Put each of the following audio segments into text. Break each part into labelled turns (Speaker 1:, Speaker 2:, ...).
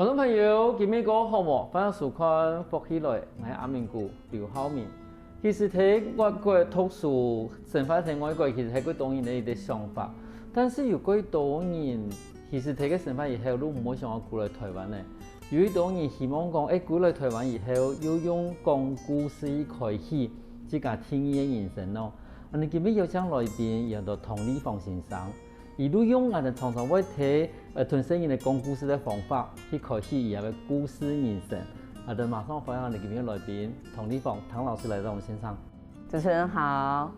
Speaker 1: 观众朋友，今日个好无？欢迎收看《福起来》，我是阿明姑刘浩明。其实睇外國讀書，成發喺外國，其實係幾多人嘅一啲想法。但是有幾多人，其實睇嘅成發以後，都唔會想要過來台灣嘅。有幾多人希望講，過來台灣以後，要用講故事開始自家聽嘅人生咯。我哋今日有請來賓，叫做唐立峰先生。一路用我哋常常會睇屯聲人嘅講故事嘅方法，去開始以後嘅故事人生。好的，馬上歡迎我哋今日來賓唐立峰唐老師來到我們現場。
Speaker 2: 主持人好，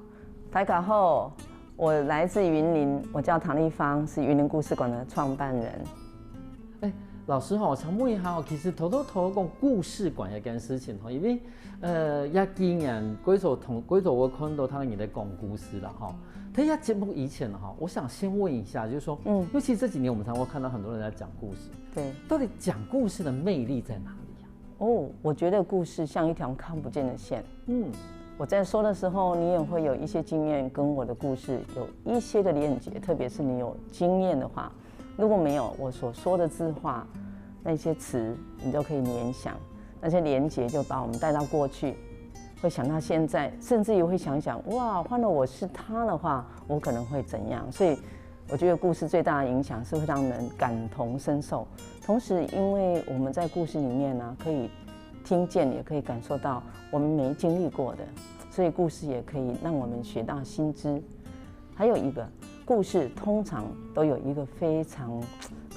Speaker 2: 大家好，我來自雲林，我叫唐立峰，是雲林故事館的創辦人。
Speaker 1: 老師我想問一下，其實頭講故事館一件事情，因為一幾年幾座我看到他們在講故事了哈。他一節目以前哈，我想先問一下，就是說，尤其這幾年我們常會看到很多人在講故事，
Speaker 2: 對，
Speaker 1: 到底講故事的魅力在哪裡啊？
Speaker 2: 哦，我覺得故事像一條看不見的線。我在說的時候，你也會有一些經驗，跟我的故事有一些的連結，特別是你有經驗的話。如果沒有我所說的字話，那些詞你都可以聯想，那些連結就把我們帶到過去，會想到現在，甚至於會想想，哇，換了我是他的話，我可能會怎樣？所以我覺得故事最大的影響是會讓人感同身受，同時因為我們在故事裡面呢，可以聽見，也可以感受到我們沒經歷過的，所以故事也可以讓我們學到新知。還有一個故事通常都有一個非常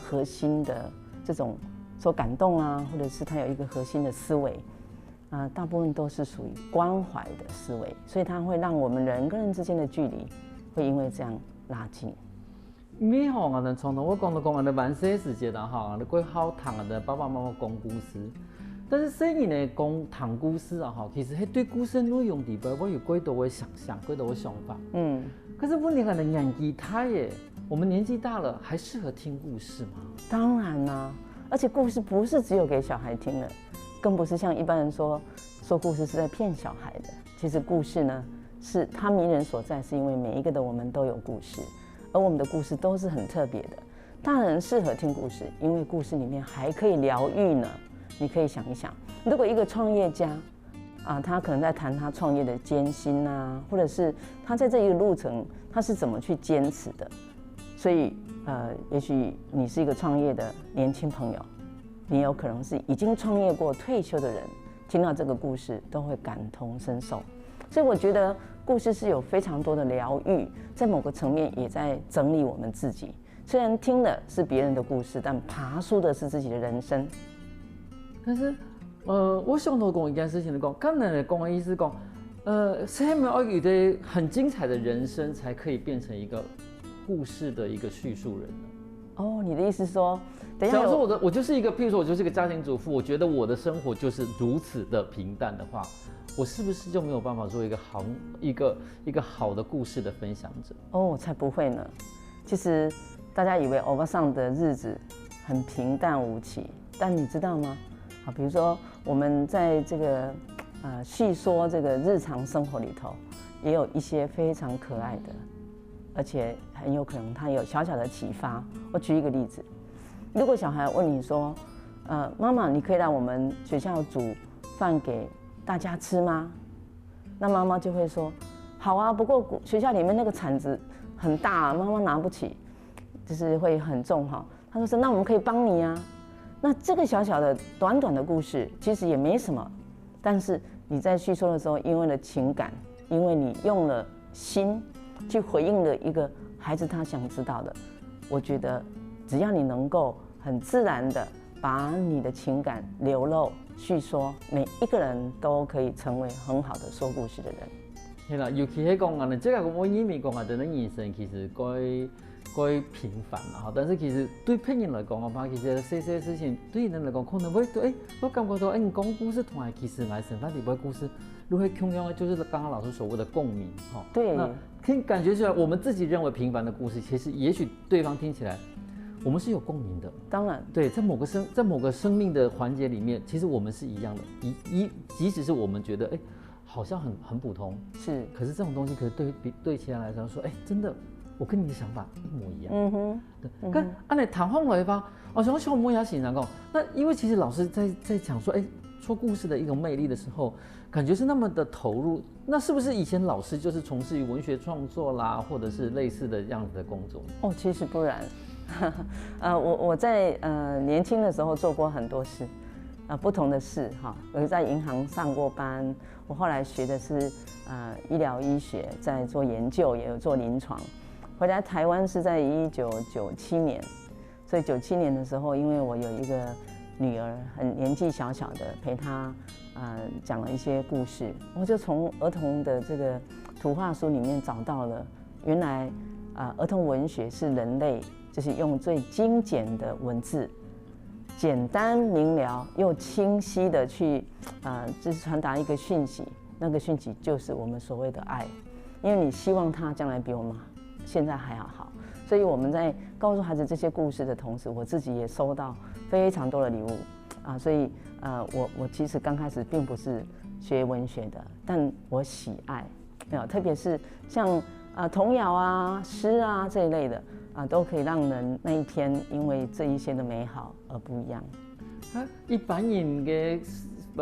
Speaker 2: 核心的這種所感動啊，或者是它有一個核心的思維，大部分都是屬於關懷的思維，所以它會讓我們人跟人之間的距離會因為這樣拉近。
Speaker 1: 你好，我哋常常會講到我哋晚些時節啦，哈，我哋會好談我哋爸爸媽媽講故事。但是雖然呢講談故事啊，哈，其實係對故事內容裡邊會有幾多嘅想象，幾多嘅想法。可是問題可能年紀大耶，我們年紀大了，還適合聽故事嗎？
Speaker 2: 當然啦，而且故事不是只有給小孩聽的，更不是像一般人說故事是在騙小孩的。其實故事呢，是它迷人所在，是因為每一個的我們都有故事，而我們的故事都是很特別的。大人適合聽故事，因為故事裡面還可以療癒呢。你可以想一想，如果一個創業家他可能在談他創業的艱辛啊，或者是他在這一個路程他是怎麼去堅持的。所以也許你是一個創業的年輕朋友，你有可能是已經創業過退休的人，聽到這個故事都會感同身受。所以我覺得故事是有非常多的療癒，在某個層面也在整理我們自己。雖然聽的是別人的故事，但爬梳的是自己的人生。
Speaker 1: 但是我想到講一件事情嚟講，剛才嚟講嘅意思講，是咪要有啲很精彩的人生，才可以變成一個故事的一個敘述人呢？
Speaker 2: 哦，你的意思是說，等一下，
Speaker 1: 假如說我就是一個，譬如說我就是一個家庭主婦，我覺得我的生活就是如此的平淡的話，我是不是就沒有辦法做一個好的故事的分享者？
Speaker 2: 哦，才不會呢。其實大家以為歐巴桑的日子很平淡無奇，但你知道嗎？好，比如說我們在這個敘說這個日常生活裡頭，也有一些非常可愛的，而且很有可能它有小小的啟發。我舉一個例子，如果小孩問你說，媽媽，你可以讓我們學校煮飯給大家吃嗎？那媽媽就會說，好啊，不過學校裡面那個鏟子很大，媽媽拿不起，就是會很重哈。他說，那我們可以幫你啊。那這個小小的短短的故事其實也沒什麼，但是你在敘說的時候，因為了情感，因為你用了心去回應了一個孩子他想知道的，我覺得只要你能夠很自然的把你的情感流露敘說，每一個人都可以成為很好的說故事的人。
Speaker 1: 係啦，尤其係講啊，即係我以前講啊，人人生其實該平凡啦，但是其實對別人來講嘅話，其實細細事情對人來講可能會對，我感覺到你講故事同埋其實來生活裡邊故事，都會同樣就是剛剛老師所謂的共鳴，哈。
Speaker 2: 對。
Speaker 1: 那聽感覺出來，我們自己認為平凡的故事，其實也許對方聽起來，我們是有共鳴的。
Speaker 2: 當然。對，
Speaker 1: 在某個生命的環節裡面，其實我們是一樣的，即使是我們覺得好像很普通，是，可是這種東西，可是對其他人來說，真的。我跟你的想法一模一樣。對。跟按你談方來吧，哦，想小莫也欣赏讲，那因为其实老师在讲说，说故事的一种魅力的时候，感觉是那么的投入。那是不是以前老师就是从事于文学创作啦，或者是类似的这样子的工作？
Speaker 2: 哦，其实不然。我在年轻的时候做过很多事，不同的事哈。我在银行上过班，我后来学的是医疗医学，在做研究，也有做临床。回来台湾是在1997年，所以97年的时候，因为我有一个女儿，很年纪小小的，陪她讲了一些故事，我就从儿童的这个图画书里面找到了，原来儿童文学是人类就是用最精简的文字，简单明了又清晰的去就是传达一个讯息，那个讯息就是我们所谓的爱，因为你希望他将来比我们现在还要好，所以我们在告诉孩子这些故事的同时，我自己也收到非常多的礼物所以我其实刚开始并不是学文学的，但我喜爱，特别是像童谣啊、诗啊这一类的都可以让人那一天因为这一些的美好而不一样。
Speaker 1: 一般人嘅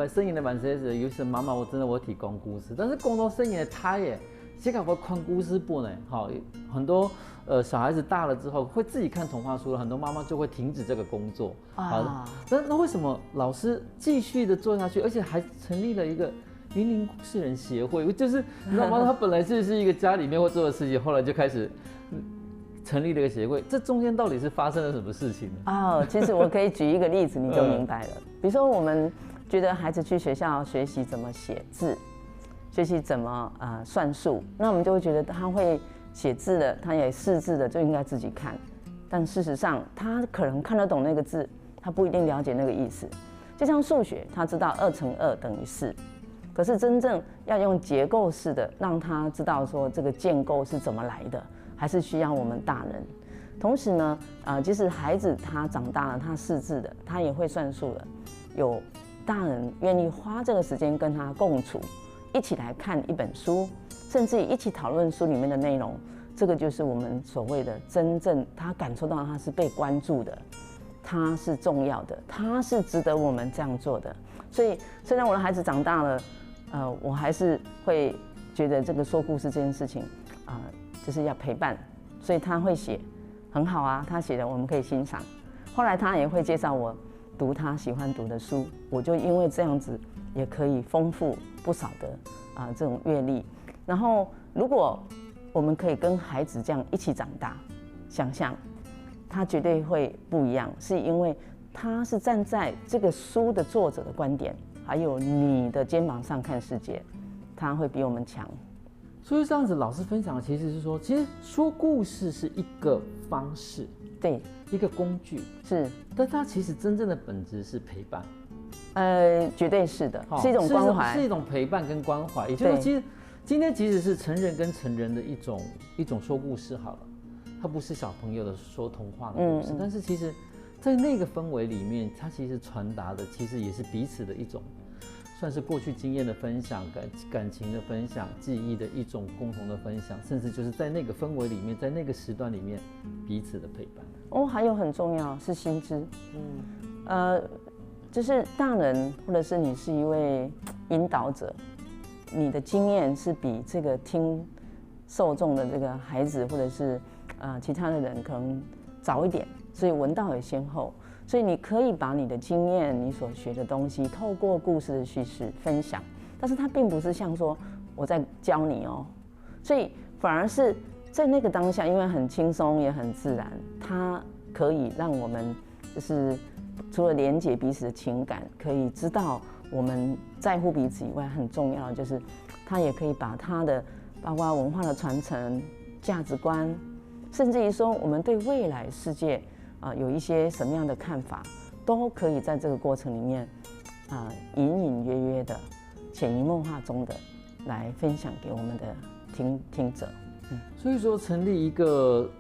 Speaker 1: 生意的版写是有时妈妈我真的我提供故事，但是讲到生意的他耶。写个我看故事本呢，好，很多小孩子大了之后会自己看童话书了，很多妈妈就会停止这个工作。好，那为什么老师继续的做下去，而且还成立了一个云林故事人协会？就是你知道吗？他本来就是一个家里面会做的事情，后来就开始成立了一个协会，这中间到底是发生了什么事情呢？
Speaker 2: 其实我可以举一个例子，你就明白了。比如说，我们觉得孩子去学校学习怎么写字。学习怎么算数，那我们就会觉得他会写字的，他也识字的，就应该自己看。但事实上，他可能看得懂那个字，他不一定了解那个意思。就像数学，他知道2乘2等于4，可是真正要用结构式的让他知道说这个建构是怎么来的，还是需要我们大人。同时呢，即使孩子他长大了，他识字的，他也会算数的，有大人愿意花这个时间跟他共处。一起来看一本书，甚至一起讨论书里面的内容，这个就是我们所谓的真正他感受到他是被关注的，他是重要的，他是值得我们这样做的。所以虽然我的孩子长大了，我还是会觉得这个说故事这件事情就是要陪伴，所以他会写很好啊，他写的我们可以欣赏。后来他也会介绍我读他喜欢读的书，我就因为这样子也可以丰富不少的这种阅历。然后如果我们可以跟孩子这样一起长大，想象他绝对会不一样，是因为他是站在这个书的作者的观点，还有你的肩膀上看世界，他会比我们强。
Speaker 1: 所以这样子，老师分享的其实是说，其实说故事是一个方式，
Speaker 2: 对，
Speaker 1: 一个工具
Speaker 2: 是，
Speaker 1: 但它其实真正的本质是陪伴。
Speaker 2: 绝对是的，是一种关怀，
Speaker 1: 是一种陪伴跟关怀。也就是说，其实今天即使是成人跟成人的一种说故事好了，它不是小朋友的说童话的故事，但是其实，在那个氛围里面，它其实传达的其实也是彼此的一种，算是过去经验的分享、感情的分享、记忆的一种共同的分享，甚至就是在那个氛围里面，在那个时段里面彼此的陪伴。
Speaker 2: 还有很重要是心知，就是大人或者是你是一位引导者，你的经验是比这个听受众的这个孩子或者是其他的人可能早一点，所以闻道有先后，所以你可以把你的经验、你所学的东西透过故事的叙事分享，但是它并不是像说我在教你哦，所以反而是在那个当下，因为很轻松也很自然，它可以让我们就是除了连接彼此的情感，可以知道我们在乎彼此以外，很重要的就是他也可以把他的包括文化的传承、价值观，甚至于说我们对未来世界有一些什么样的看法，都可以在这个过程里面隐隐约约的、潜移默化中的来分享给我们的听者。
Speaker 1: 所以说成立一个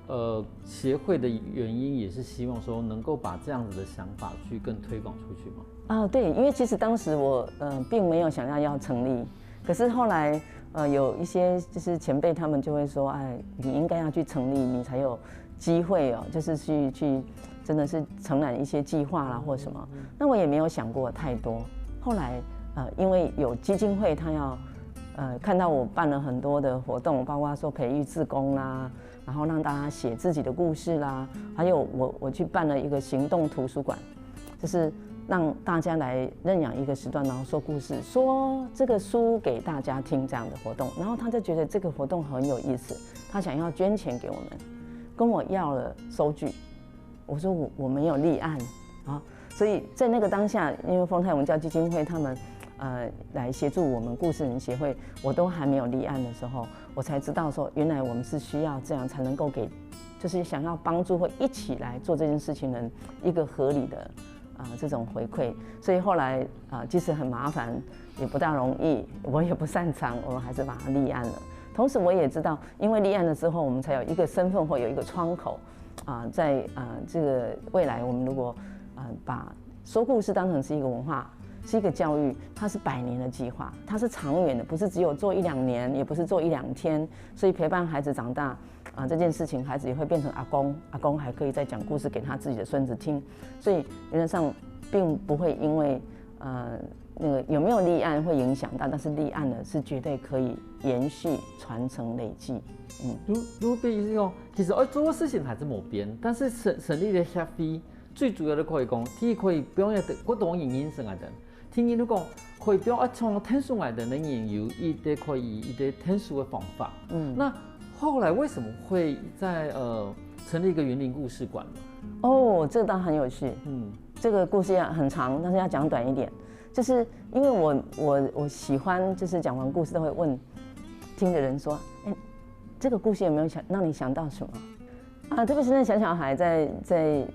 Speaker 1: 协会的原因，也是希望说能够把这样子的想法去更推广出去吗？
Speaker 2: 对，因为其实当时我并没有想要成立，可是后来有一些就是前辈他们就会说，哎，你应该要去成立，你才有机会哦，就是去真的是承揽一些计划啦或什么，那我也没有想过太多。后来因为有基金会，他要看到我办了很多的活动，包括说培育志工啦，然后让大家写自己的故事啦，还有我去办了一个行动图书馆，就是让大家来认养一个时段，然后说故事，说这个书给大家听这样的活动。然后他就觉得这个活动很有意思，他想要捐钱给我们，跟我要了收据。我说我没有立案啊，所以在那个当下，因为丰泰文教基金会他们来协助我们故事人协会，我都还没有立案的时候，我才知道说，原来我们是需要这样才能够给，就是想要帮助或一起来做这件事情的人一个合理的这种回馈。所以后来即使很麻烦，也不大容易，我也不擅长，我们还是把它立案了。同时我也知道，因为立案了之后，我们才有一个身份或有一个窗口在这个未来，我们如果把说故事当成是一个文化。是一个教育，它是100年的计划，它是长远的，不是只有做1、2年，也不是做1、2天。所以陪伴孩子长大这件事情，孩子也会变成阿公，阿公还可以再讲故事给他自己的孙子听。所以原则上并不会因为那个有没有立案会影响到，但是立案呢是绝对可以延续、传承、累积。
Speaker 1: 如比如讲，其实做的事情还是冇变，但是成立的协会最主要的可以讲，第一可以表现各种影音上来的。听你讲，可以表从特殊来的研究，一些可以一些特殊的方法。那后来为什么会在成立一个园林故事馆呢？
Speaker 2: 哦，这倒很有趣。这个故事要很长，但是要讲短一点。就是因为我喜欢，就是讲完故事都会问听的人说，这个故事有没有让你想到什么？特别是那小孩在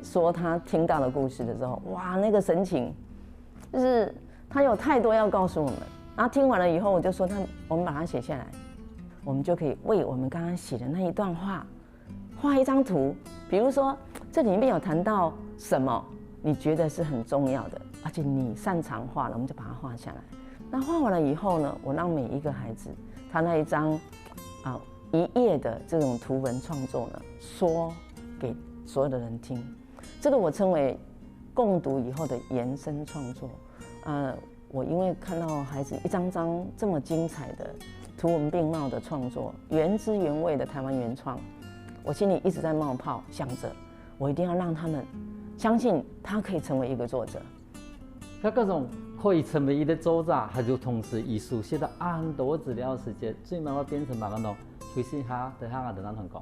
Speaker 2: 说他听到的故事的时候，哇，那个神情，就是他有太多要告诉我们。然后听完了以后，我就说我们把它写下来，我们就可以为我们刚刚写的那一段话画一张图。比如说这里面有谈到什么，你觉得是很重要的，而且你擅长画了，我们就把它画下来。那画完了以后呢，我让每一个孩子他那一张1页的这种图文创作呢，说给所有的人听。这个我称为共读以后的延伸创作。我因为看到孩子一张张这么精彩的图文并茂的创作，原汁原味的台湾原创，我心里一直在冒泡，想着我一定要让他们相信他可以成为一个作者。
Speaker 1: 那各种可以成为一个作者，还就同时艺术写到很多资料时间，最慢慢变成哪个呢？休息一下，等下我等咱同讲。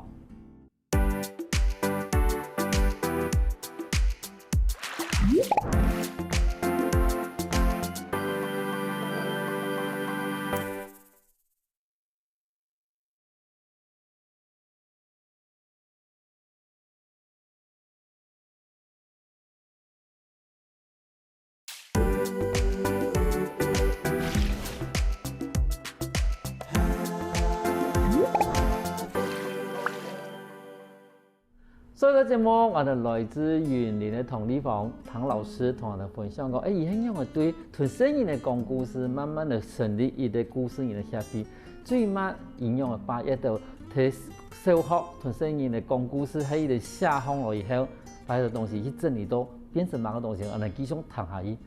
Speaker 1: 所以个节目，我哋來自園林嘅同地方唐老師同我哋分享過，以前我對屯生人嘅講故事，慢慢地成立一個故事人嘅協會，最慢應用嘅8月度睇小學屯生人嘅講故事，喺一個下放了以後，把這個東西去整理到變成哪個東西，我哋繼續談下去。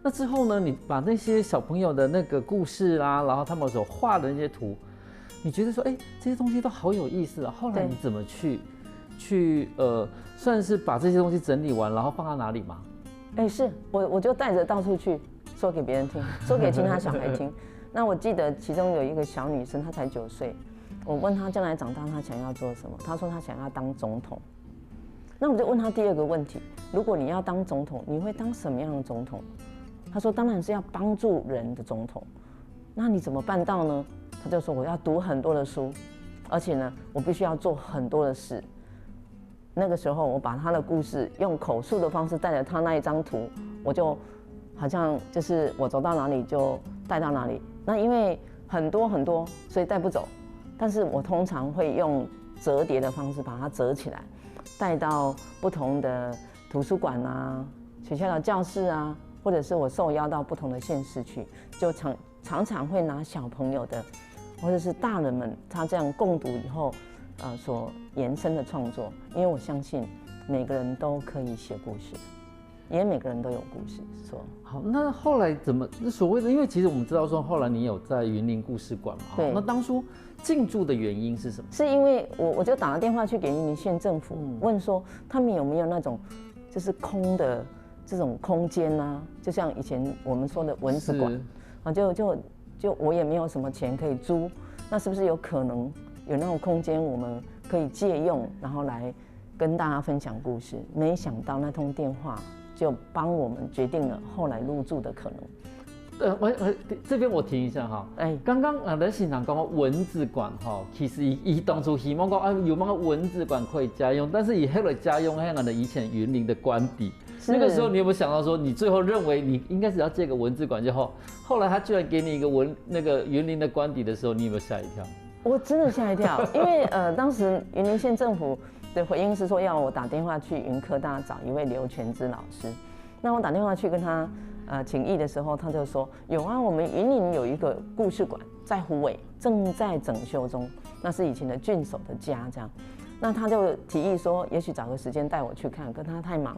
Speaker 1: 那之後呢，你把那些小朋友的那個故事啦，然後他們所畫的那些圖，你覺得說，這些東西都好有意思啊。後來你怎麼去算是把這些東西整理完，然後放到哪裡嗎？
Speaker 2: 是我就帶着到處去說給別人聽，說給其他小孩聽。那我記得其中有一個小女生，她才9歲，我問她將來長大她想要做什麼，她說她想要當總統。那我就問她第2個問題，如果你要當總統，你會當什麼樣的總統？她說當然是要幫助人的總統。那你怎麼辦到呢？她就說我要讀很多的書，而且呢，我必須要做很多的事。那個時候，我把他的故事用口述的方式帶着他那一張圖，我就好像就是我走到哪裡就帶到哪裡。那因為很多很多，所以帶不走。但是我通常會用折疊的方式把它折起來，帶到不同的圖書館啊、學校的教室啊，或者是我受邀到不同的縣市去，就常常會拿小朋友的，或者是大人們他這樣共讀以後。所延伸的創作，因為我相信每个人都可以写故事，也每个人都有故事说。
Speaker 1: 好，那后来怎么所谓的？因为其实我们知道说，后来你有在云林故事馆嘛，
Speaker 2: 对。
Speaker 1: 那当初进驻的原因是什么？
Speaker 2: 是因为我就打了电话去给云林县政府，问说他们有没有那种就是空的这种空间啊，就像以前我们说的蚊子馆啊，就我也没有什么钱可以租，那是不是有可能有那种空间我们可以借用，然后来跟大家分享故事？没想到那通电话就帮我们决定了后来入住的可能。
Speaker 1: 我这边我停一下哈，刚刚在现场讲蚊子馆哈，其实伊当初希望讲有那个蚊子馆可以家用，但是以后来家用那个以前云林的官邸，那个时候你有没有想到说，你最后认为你应该只要借个蚊子馆就好，后来他居然给你一个那个云林的官邸的时候，你有没有吓一跳？
Speaker 2: 我真的吓一跳，因为当时云林县政府的回应是说要我打电话去云科大找一位刘全之老师，那我打电话去跟他请益的时候，他就说有啊，我们云林有一个故事馆在虎尾正在整修中，那是以前的郡守的家这样。那他就提议说，也许找个时间带我去看，可他太忙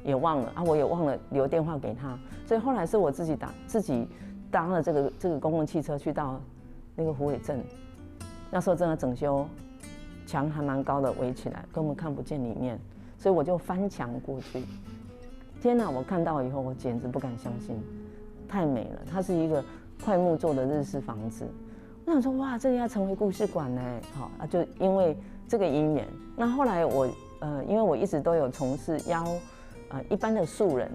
Speaker 2: 也忘了啊，我也忘了留电话给他，所以后来是我自己搭了这个公共汽车去到那个虎尾镇，那时候正在整修，墙还蛮高的围起来，根本看不见里面，所以我就翻墙过去。天哪！我看到以后，我简直不敢相信，太美了。它是一个块木做的日式房子。我想说，哇，这个要成为故事馆呢。好啊，就因为这个因缘。那后来我因为我一直都有从事一般的素人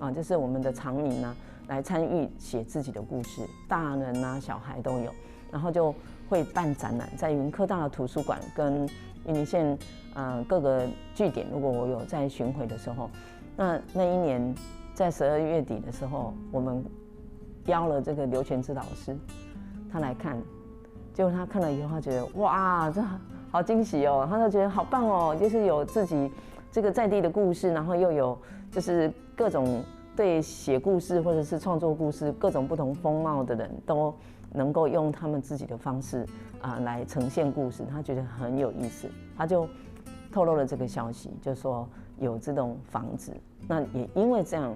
Speaker 2: 啊，就是我们的常民啊，来参与写自己的故事，大人啊、小孩都有。然后就会办展览，在云科大的图书馆跟云林县各个据点，如果我有在巡回的时候。那一年，在12月底的时候，我们邀了这个刘全之老师，他来看，结果他看了以后，他觉得哇，这好惊喜哦，他就觉得好棒哦，就是有自己这个在地的故事，然后又有就是各种对写故事或者是创作故事各种不同风貌的人都能够用他们自己的方式来呈现故事，他觉得很有意思，他就透露了这个消息，就说有这种房子。那也因为这样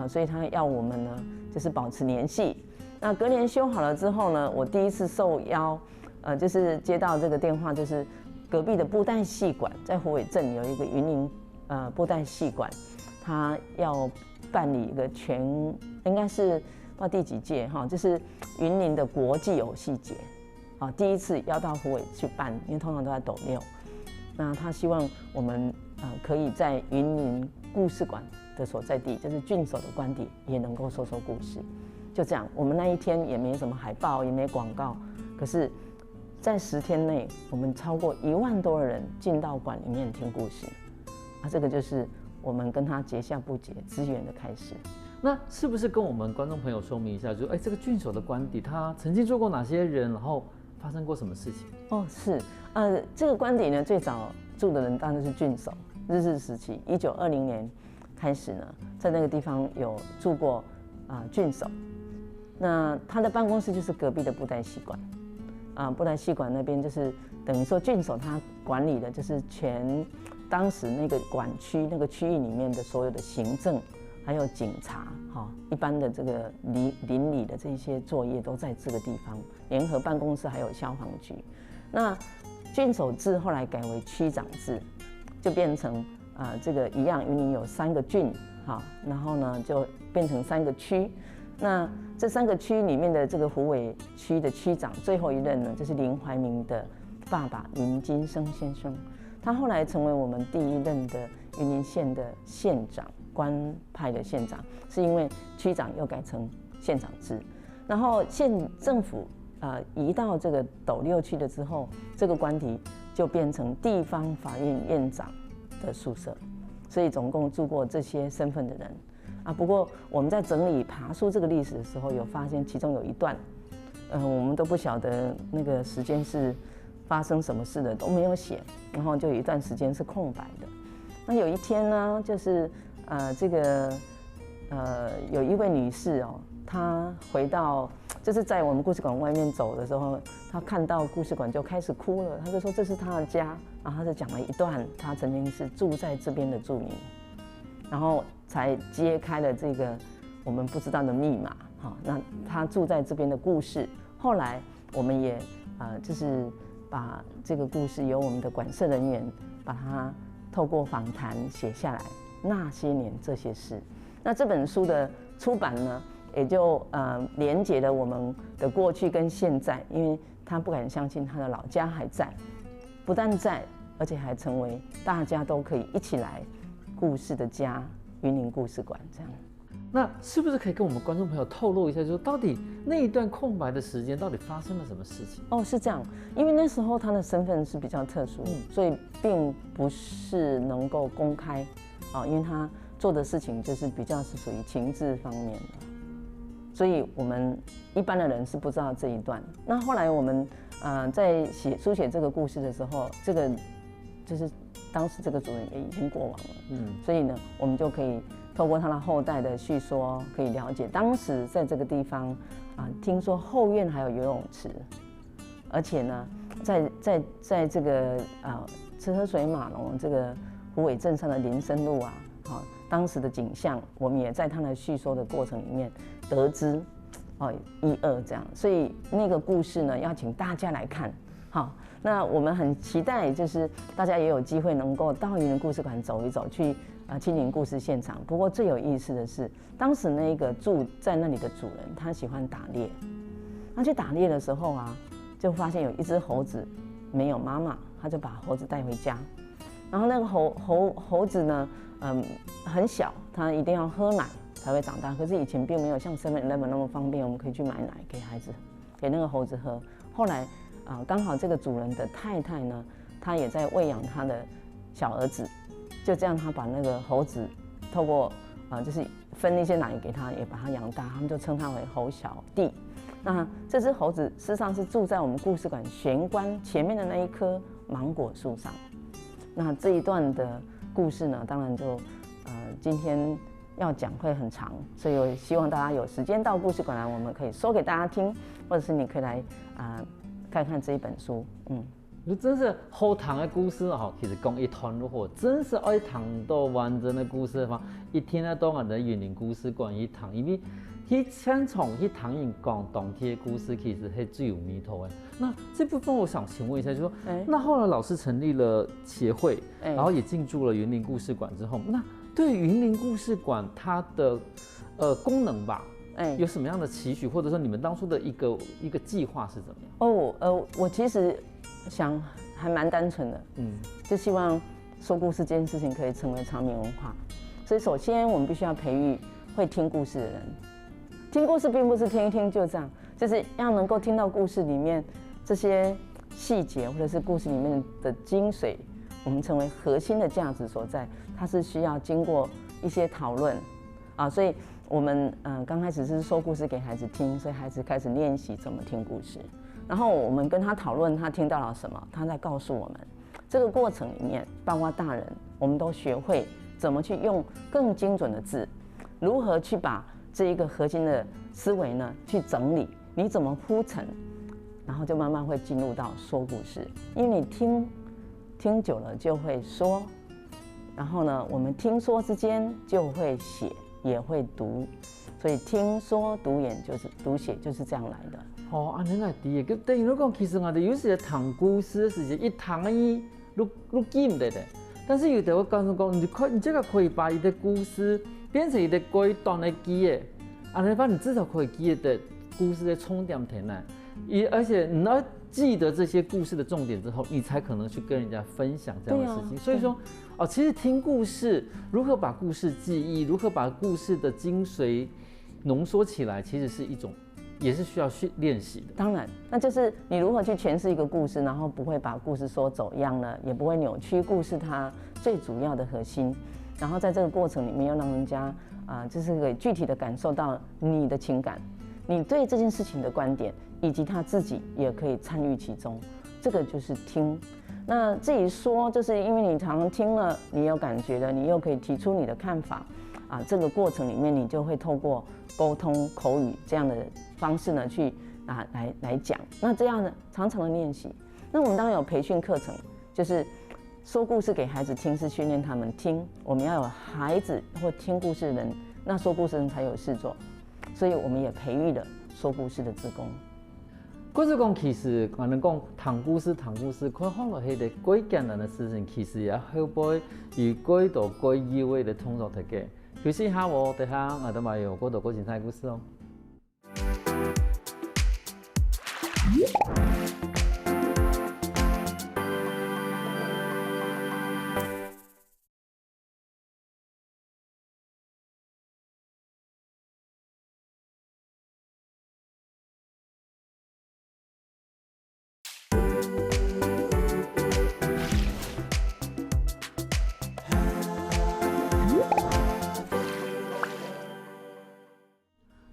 Speaker 2: 所以他要我们呢就是保持联系。那隔年修好了之后呢，我第一次受邀就是接到这个电话，就是隔壁的布袋戏馆在虎尾镇有一个云林布袋戏馆，他要办理一个应该是不知道第几届哈，就是云林的国际偶戏节第一次要到虎尾去办，因为通常都在斗六。那他希望我们可以在云林故事馆的所在地，就是郡守的官邸，也能够说说故事。就这样，我们那一天也没什么海报，也没广告，可是，在10天内，我们超过1万多人进到馆里面听故事。这个就是我们跟他结下不解之缘的开始。
Speaker 1: 那是不是跟我们观众朋友说明一下，就这个郡守的官邸，他曾经做过哪些人，然后发生过什么事情？
Speaker 2: 是，这个官邸呢，最早住的人当然是郡守，日治时期，1920年开始呢，在那个地方有住过郡守。那他的办公室就是隔壁的布袋戏馆，布袋戏馆那边就是等于说郡守他管理的就是当时那个管区那个区域里面的所有的行政，还有警察一般的这个邻里的这些作业都在这个地方，联合办公室还有消防局。那郡守制后来改为区长制，就变成这个一样，云林有3个郡，然后呢就变成3个区。那这3个区里面的这个虎尾区的区长最后一任呢，就是林怀民的爸爸林金生先生，他后来成为我们第1任的云林县的县长，官派的县长，是因为区长又改成县长制，然后县政府移到这个斗六区了之后，这个官邸就变成地方法院院长的宿舍，所以总共住过这些身份的人。不过我们在整理爬梳这个历史的时候，有发现其中有一段，我们都不晓得那个时间是发生什么事的，都没有写，然后就有一段时间是空白的。那有一天呢，就是这个有一位女士她回到就是在我们故事馆外面走的时候，他看到故事馆就开始哭了，他就说这是他的家，然后他就讲了一段他曾经是住在这边的住民，然后才揭开了这个我们不知道的密码。好，那他住在这边的故事，后来我们也就是把这个故事由我们的馆舍人员把它透过访谈写下来，那些年这些事。那这本书的出版呢，也就连结了我们的过去跟现在，因为他不敢相信他的老家还在，不但在，而且还成为大家都可以一起来故事的家——云林故事馆这样。
Speaker 1: 那是不是可以跟我们观众朋友透露一下，就是到底那一段空白的时间到底发生了什么事情？
Speaker 2: 哦，是这样，因为那时候他的身份是比较特殊，所以并不是能够公开啊，因为他做的事情就是比较是属于情志方面的，所以我们一般的人是不知道这一段。那后来我们在书写这个故事的时候，这个就是当时这个主人也已经过往了，所以呢，我们就可以透过他的后代的叙说，可以了解当时在这个地方听说后院还有游泳池，而且呢，在这个吃喝水马龙这个虎尾镇上的林森路当时的景象，我们也在他的叙说的过程里面得知一二这样，所以那个故事呢，要请大家来看。好，那我们很期待，就是大家也有机会能够到云林故事馆走一走，去亲临故事现场。不过最有意思的是，当时那个住在那里的主人，他喜欢打猎。他去打猎的时候就发现有一只猴子没有妈妈，他就把猴子带回家。然后那个猴子呢，很小，它一定要喝奶才会长大。可是以前并没有像 7-Eleven 那么方便，我们可以去买奶给孩子，给那个猴子喝。后来刚好这个主人的太太呢，她也在喂养她的小儿子，就这样她把那个猴子透过就是分一些奶给他，也把他养大，他们就称他为猴小弟。那这只猴子事实上是住在我们故事馆玄关前面的那一棵芒果树上。那这一段的故事呢，当然就今天要讲会很长，所以我希望大家有时间到故事馆来，我们可以说给大家听，或者是你可以来看看这一本书。
Speaker 1: 就真是好谈的故事其实讲一团如何，真是爱谈到完整的故事的话，一天都我在云林故事馆去谈，因为先从去谈人讲当天的故事，其实是最有味道的。那这部分我想请问一下，就是说，那后来老师成立了协会，然后也进驻了云林故事馆之后，那对云林故事馆它的功能吧，有什么样的期许，或者说你们当初的一个计划是怎么样？
Speaker 2: 我其实想还蛮单纯的，就希望说故事这件事情可以成为常民文化。所以首先我们必须要培育会听故事的人。听故事并不是听一听就这样，就是要能够听到故事里面这些细节，或者是故事里面的精髓，我们称为核心的价值所在，它是需要经过一些讨论所以我们刚开始是说故事给孩子听，所以孩子开始练习怎么听故事，然后我们跟他讨论他听到了什么，他在告诉我们。这个过程里面，包括大人，我们都学会怎么去用更精准的字，如何去把这一个核心的思维呢去整理，你怎么铺陈，然后就慢慢会进入到说故事。因为你听久了就会说，然后呢，我们听说之间就会写，也会读，所以听说读写就是这样来的。
Speaker 1: 安尼来的，咁等于你讲，其实我哋有时谈故事的时候，一谈伊，你记唔得的。但是有的我告诉讲，你这个可以把你的故事变成一个过一段的记的，安尼把你至少可以记得故事的重点在哪，而且你要记得这些故事的重点之后，你才可能去跟人家分享这样的事情。所以说，其实听故事，如何把故事记忆，如何把故事的精髓浓缩起来，其实是一种。也是需要练习的。
Speaker 2: 当然，那就是你如何去诠释一个故事，然后不会把故事说走样了，也不会扭曲故事它最主要的核心。然后在这个过程里面，要让人家就是可以具体的感受到你的情感，你对这件事情的观点，以及他自己也可以参与其中。这个就是听。那至于说，就是因为你常常听了，你有感觉了，你又可以提出你的看法这个过程里面，你就会透过沟通口语这样的方式呢，去来讲。那这样呢，常常的练习。那我们当然有培训课程，就是说故事给孩子听，是训练他们听。我们要有孩子或听故事的人，那说故事人才有事做。所以我们也培育了说故事的志工。
Speaker 1: 就是讲，其实我们讲谈故事，看好了迄个几简单的事情，其实也好比以几多几优惠的创作大家。休息下我等下我哋咪有几多个精彩故事哦。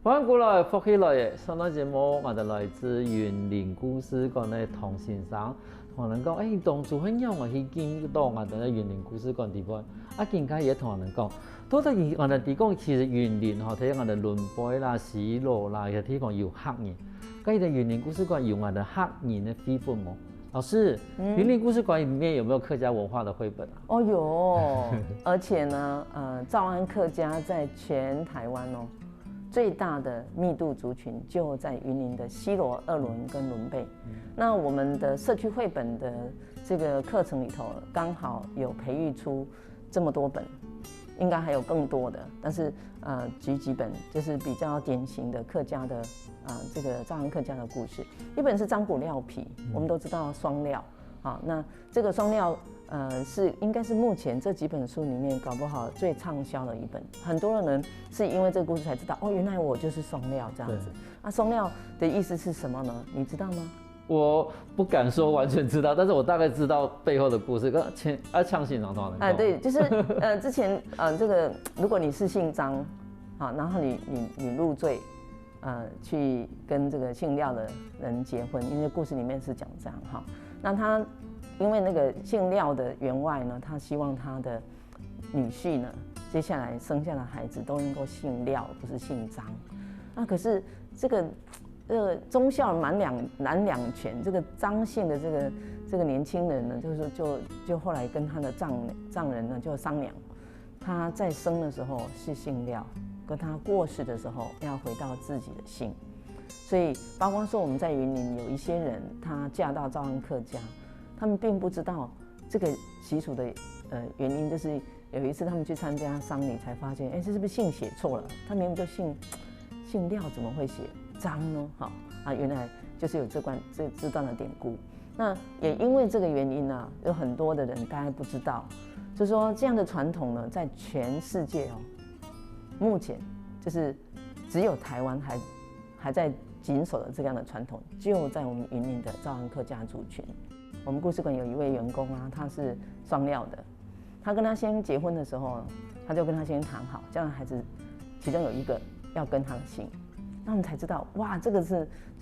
Speaker 1: 欢迎过来福起来嘅上档节目，我哋来自云林故事馆嘅唐先生，同人讲，当初很让我去见到我哋云林故事馆地方，更加也同人讲，到底我哋地讲，其实云林睇我哋伦貝啦、西螺啦，嘅地方有客人，咁嘅云林故事馆有我哋客人嘅基本哦。老师，云林故事馆里面有没有客家文化的绘本啊？
Speaker 2: 哦，有，而且呢，兆安客家在全台湾最大的密度族群就在云林的西螺、二仑跟仑贝。那我们的社区绘本的这个课程里头，刚好有培育出这么多本，应该还有更多的。但是举几本就是比较典型的客家的这个兆安客家的故事。一本是张古料皮，我们都知道双料。那这个双料应该是目前这几本书里面搞不好最畅销的一本。很多人是因为这个故事才知道，原来我就是双料这样子。双料的意思是什么呢？你知道吗？
Speaker 1: 我不敢说完全知道，但是我大概知道背后的故事。呛信长同的。
Speaker 2: 对，就是之前这个如果你是姓张，然后你入赘，去跟这个姓廖的人结婚，因为故事里面是讲这样哈。那他因为那个姓廖的员外呢，他希望他的女婿呢，接下来生下的孩子都能够姓廖，不是姓张。那可是这个忠孝难两全，这个张姓的这个年轻人呢，就后来跟他的丈人呢就商量，他在生的时候是姓廖，跟他过世的时候要回到自己的姓。所以包括说我们在云林有一些人，她嫁到兆安客家，他们并不知道这个习俗的原因，就是有一次他们去参加丧礼，才发现，这是不是姓写错了？他明明就姓廖，怎么会写张呢？原来就是有这段的典故。那也因为这个原因呢，有很多的人大概不知道，就是说这样的传统呢，在全世界目前就是只有台湾还在谨守的这样的传统，就在我们云林的兆安客家族群。我们故事馆有一位员工他是双料的，他跟他先生结婚的时候，他就跟他先生谈好，将来孩子其中有一个要跟他的姓，那我们才知道，哇，这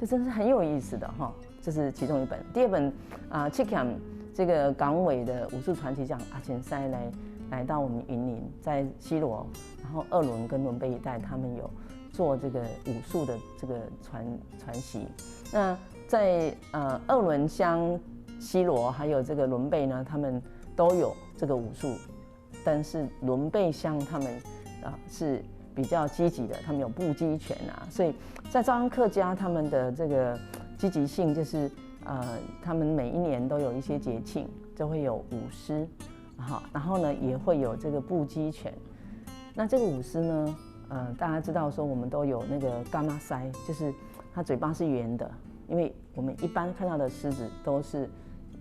Speaker 2: 真是很有意思的哈。这是其中一本。第二本Chickam 这个港尾的武术传奇讲阿前塞来到我们云林，在西螺，然后二仑跟仑贝一带，他们有做这个武术的这个传习。那在二仑乡、西螺还有这个仑贝呢，他们都有这个武术，但是仑贝乡他们是比较积极的，他们有步击拳所以在兆安客家他们的这个积极性就是他们每一年都有一些节庆，就会有舞狮，然后呢也会有这个步击拳。那这个舞狮呢，大家知道说我们都有那个伽马腮，就是它嘴巴是圆的，因为我们一般看到的狮子都是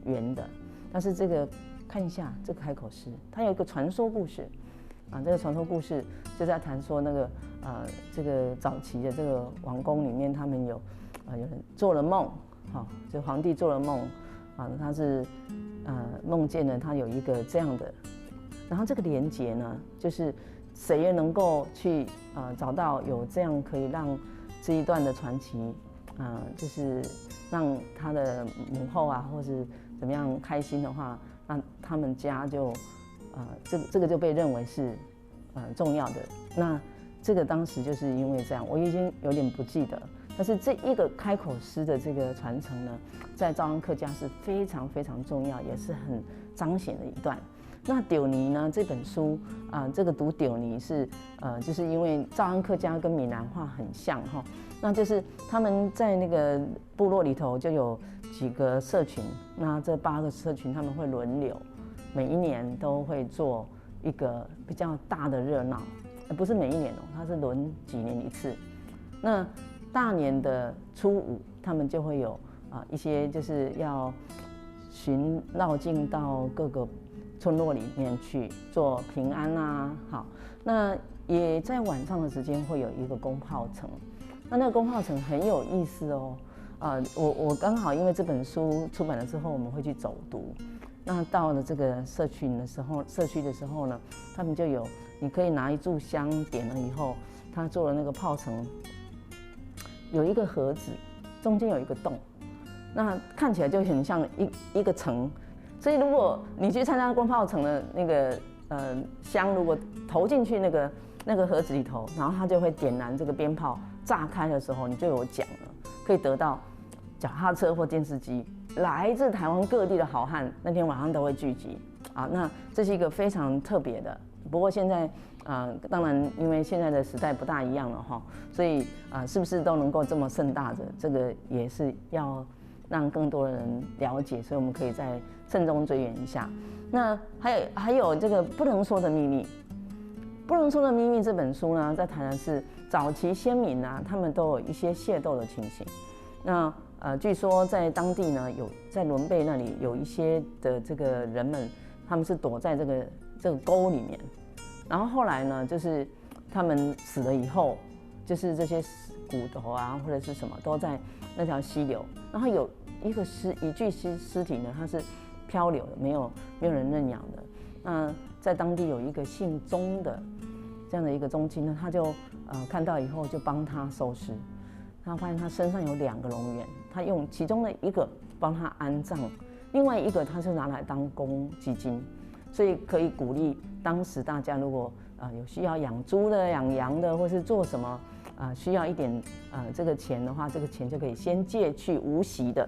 Speaker 2: 圆的，但是这个看一下这个开口狮，它有一个传说故事这个传说故事就在谈说那个这个早期的这个王宫里面，他们有人做了梦，就皇帝做了梦他是梦见了他有一个这样的，然后这个连结呢，就是谁也能够去找到有这样可以让这一段的传奇就是让他的母后或是怎么样开心的话，那他们家就这个就被认为是重要的那这个当时就是因为这样，我已经有点不记得。但是这一个开口诗的这个传承呢，在诏安客家是非常非常重要，也是很彰显的一段。那丢泥呢这本书这个读丢泥是就是因为诏安客家跟闽南话很像哈，那就是他们在那个部落里头就有几个社群，那这8个社群他们会轮流，每一年都会做一个比较大的热闹，不是每一年哦，它是轮几年一次。那大年的初5，他们就会有一些就是要巡绕境到各个村落里面去做平安啊，好，那也在晚上的时间会有一个攻炮城，那个攻炮城很有意思哦，我刚好因为这本书出版了之后，我们会去走读，那到了这个社区的时候呢，他们就有你可以拿一炷香点了以后，他做了那个炮城。有一个盒子，中间有一个洞，那看起来就很像一个城，所以如果你去参加攻炮城的那个香，如果投进去那个盒子里头，然后它就会点燃这个鞭炮，炸开的时候你就有奖了，可以得到脚踏车或电视机。来自台湾各地的好汉那天晚上都会聚集啊，那这是一个非常特别的。不过现在当然因为现在的时代不大一样了哈，所以是不是都能够这么盛大的，这个也是要让更多的人了解，所以我们可以再慎重追源一下。那还有这个不能说的秘密，不能说的秘密这本书呢，在谈的是早期先民他们都有一些械斗的情形。那据说在当地呢，在伦贝那里有一些的这个人们，他们是躲在这个沟里面，然后后来呢，就是他们死了以后，就是这些骨头或者是什么都在那条溪流，然后有一具尸体呢，它是漂流的，没有人认养的。那在当地有一个姓钟的这样的一个宗亲呢，他就看到以后就帮他收尸，他发现他身上有2个龙元，他用其中的一个帮他安葬，另外一个他是拿来当公积金。所以可以鼓励当时大家如果有需要养猪的、养羊的，或是做什么需要一点这个钱的话，这个钱就可以先借去无息的。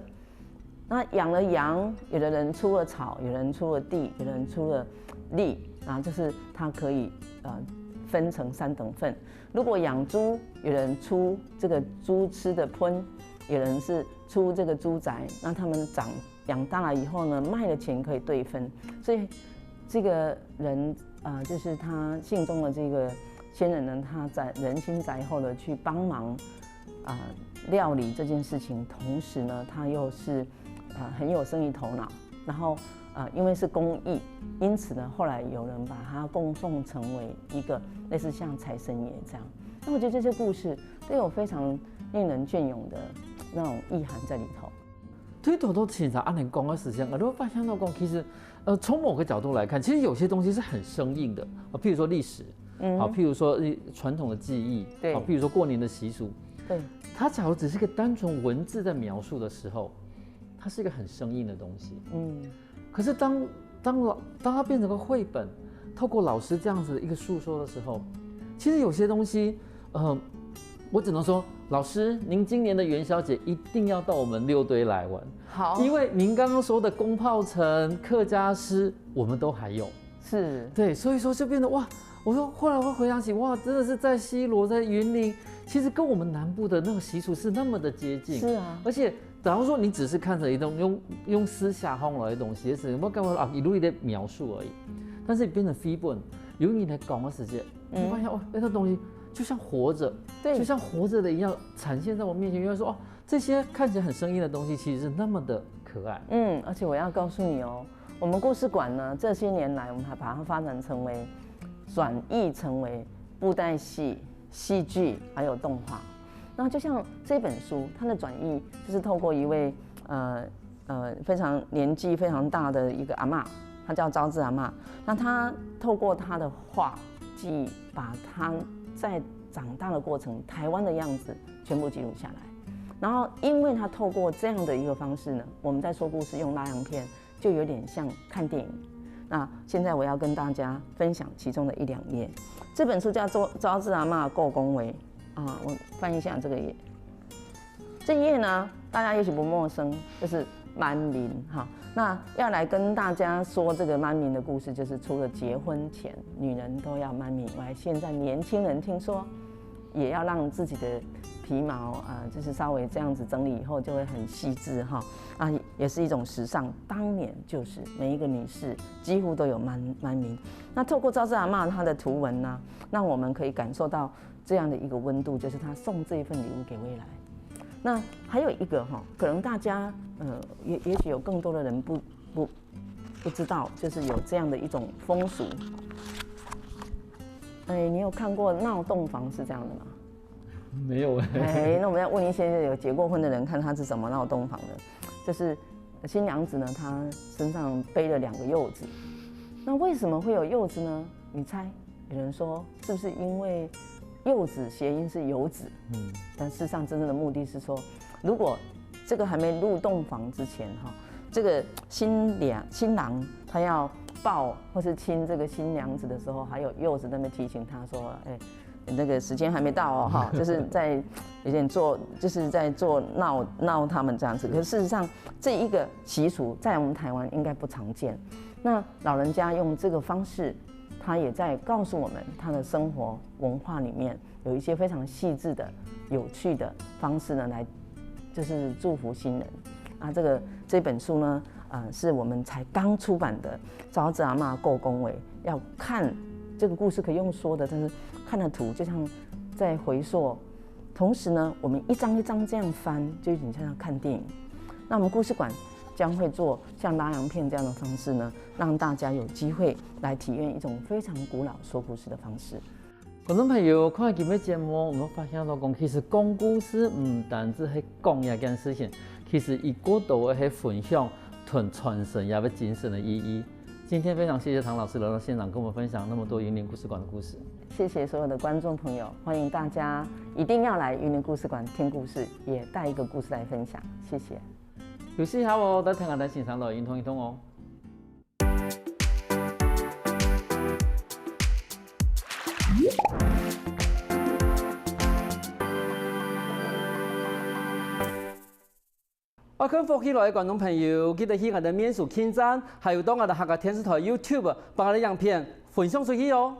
Speaker 2: 那养了羊，有的人出了草，有人出了地，有人出了力，就是他可以分成3等份。如果养猪，有人出这个猪吃的喷，有人是出这个猪宅，那他们养大了以后呢，卖的钱可以对分，所以。这个人就是他信中的这个先人呢，他在人心宅后的去帮忙料理这件事情，同时呢，他又是很有生意头脑，然后因为是公益，因此呢，后来有人把它供奉成为一个类似像财神爷这样。那我觉得这些故事都有非常令人隽永的那种意涵在里头。
Speaker 1: 对头都清查按你讲的时间，我都发现到讲，其实从某个角度来看，其实有些东西是很生硬的譬如说历史，譬如说传统的记忆，
Speaker 2: 对，
Speaker 1: 譬如说过年的习俗，
Speaker 2: 对，
Speaker 1: 它假如只是个单纯文字在描述的时候，它是一个很生硬的东西，可是当它变成个绘本，透过老师这样子的一个诉说的时候，其实有些东西，我只能说，老师，您今年的元宵节一定要到我们6堆来玩。
Speaker 2: 好，
Speaker 1: 因为您刚刚说的攻炮城、客家诗，我们都还有。
Speaker 2: 是，
Speaker 1: 对，所以说就变得哇，我说后来会回想起，哇，真的是在西螺、在云林，其实跟我们南部的那个习俗是那么的接近。
Speaker 2: 是啊，
Speaker 1: 而且假如说你只是看着一种用私下烘来的东西，是我干嘛一路的描述而已，但是变成飞本，由你来讲的时间，你发现哇，那东西。就像活着，
Speaker 2: 对，
Speaker 1: 就像活着的一样展现在我面前。原来说这些看起来很生硬的东西，其实是那么的可爱。
Speaker 2: 而且我要告诉你我们故事馆呢，这些年来我们还把它发展成为转译成为布袋戏、戏剧还有动画。那就像这本书，它的转译就是透过一位非常年纪非常大的一个阿嬷，她叫招致阿嬷。那她透过她的画记，把她在长大的过程，台湾的样子全部记录下来。然后，因为他透过这样的一个方式呢，我们在说故事用拉洋片，就有点像看电影。那现在我要跟大家分享其中的1、2页。这本书叫做《招致阿嬷够恭维》啊，我翻一下这个页。这一页呢，大家也许不陌生，就是蛮民哈。那要来跟大家说这个蛮民的故事，就是除了结婚前女人都要蛮民以外，现在年轻人听说也要让自己的皮毛就是稍微这样子整理以后就会很细致哈啊，也是一种时尚。当年就是每一个女士几乎都有蛮民。那透过招致阿嬷她的图文呢，让我们可以感受到这样的一个温度，就是她送这一份礼物给未来。那还有一个哈，可能大家也许有更多的人不知道，就是有这样的一种风俗。你有看过闹洞房是这样的吗？
Speaker 1: 没有
Speaker 2: 那我们要问一些有结过婚的人，看他是怎么闹洞房的。就是新娘子呢，她身上背了2个柚子。那为什么会有柚子呢？你猜？有人说是不是因为柚子谐音是游子？但事实上真正的目的是说，如果这个还没入洞房之前哈，这个新郎他要抱或是亲这个新娘子的时候，还有柚子在那边提醒他说，那个时间还没到哦，哈，就是在有点就是在闹他们这样子。可是事实上，这一个习俗在我们台湾应该不常见。那老人家用这个方式，他也在告诉我们，他的生活文化里面有一些非常细致的、有趣的方式呢，来就是祝福新人。啊，这本书呢，是我们才刚出版的《招致阿嬷够恭维》，要看这个故事可以用说的，但是看了图就像在回溯。同时呢，我们一张一张这样翻，就有点像看电影。那我们故事馆将会做像拉洋片这样的方式呢，让大家有机会来体验一种非常古老说故事的方式。
Speaker 1: 观众朋友看今日节目，我们发现到讲，其实讲故事唔单止係講一件事情，其實伊更多係分享同傳承也有精神的意義。今天非常謝謝唐老師來到現場，跟我們分享那麼多雲林故事館的故事。
Speaker 2: 謝謝所有的觀眾朋友，歡迎大家一定要來雲林故事館聽故事，也帶一個故事來分享。謝謝。
Speaker 1: 有時下我在聽下在欣賞落一通哦。我跟福起來嘅觀眾朋友，記得去我哋面書網站，還有到我哋客家電視台 YouTube 把我哋影片分享出去哦。